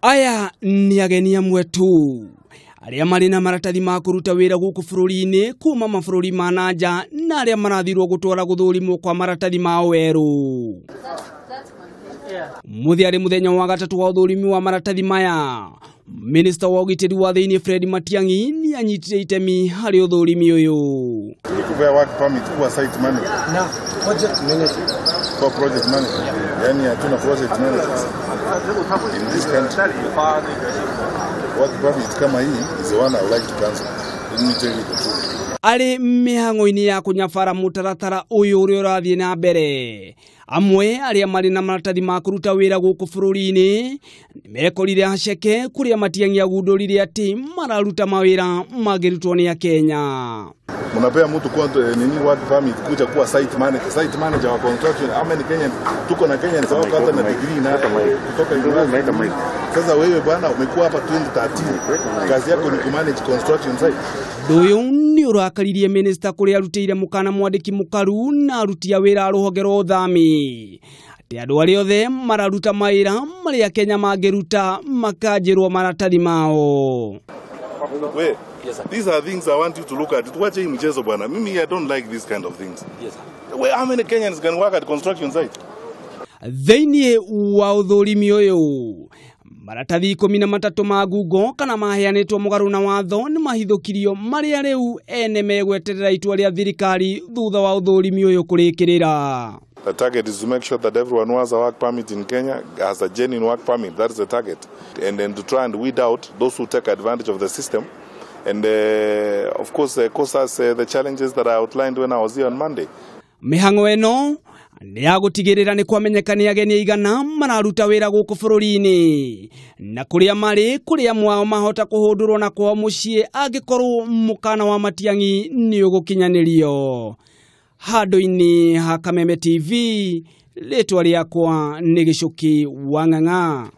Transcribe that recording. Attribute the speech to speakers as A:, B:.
A: Aya ni ageni amwe tu aria mari na maratathi ma kuruta wira guku bururi-ini kuma mabururi mananja na aria marathirwo gutwara guthurimwo kwa maratathi ma weru. Muthiari muthenya wa gatatu wa uthurimi wa maratathi maya, Minister wa ugitiri wa thi-ini Fred Matiang'i ni anyitire itemi hari uthurimi uyu.
B: Nikuvea work permit kwa site manager. Na project manager. For project manager. Yani hatuna project manager in this country. Work permit kama hii is the one I would like to cancel. Let me tell you the truth.
A: Ari mihango-ini ya kunyabara mutaratara uyu uria urathie na mbere. Amwe aria mari na maratathi ma kuruta wira guku bururi-ini nimekorire haceke kuria Matiang'i agundurire ati mararuta mawira magirutwo ni Akenya.
B: Munapea mtu kwa nini work permit kuja kuwa site manager wa construction. Ama ni Kenya, tuko na Kenya sawa hata na degree na hata kutoka university. Sasa wewe bwana umekuwa hapa 2013, kazi yako ni kumanage construction site.
A: Nduyu ni urakaririe minister kuria arutire mukana mwandiki mukaru na aruti a wira ruhonge rwa uthami ati andu aria othe mararuta mawira mari Akenya mangiruta makanjirwo maratathi mao.
B: Wait, yes, sir. These are things I want you to look at. Tuache hii mchezo bwana. Mimi I don't like this kind of things. Yes, sir. Wait, how many Kenyans can work at construction site?
A: Thi-ini wa uthurimi uyu maratathi ikumi na matatu ma gugo kana maheanitwo mugaru na watho nimahithukitio maria riu ene megweterera itua ria thirikari thutha wa uthurimi uyu kurikirira.
B: The target is to make sure that everyone who has a work permit in Kenya has a genuine work permit. That is the target. And then to try and weed out those who take advantage of the system. And of course, cause us the challenges that I outlined when I was here on Monday.
A: Mihango eno ni agutigirira ni kwamenyeka ni ageni igana mararuta wira guku bururi-ini na kuria mari kuria mwao mahota kuhundurwo na kwa mucii angikorwo mukana wa Matiang'i ni ugukinyanirio. Hado-ini ha Kameme TV, letwa riakwa ni Gicuki wa Ng'ang'a.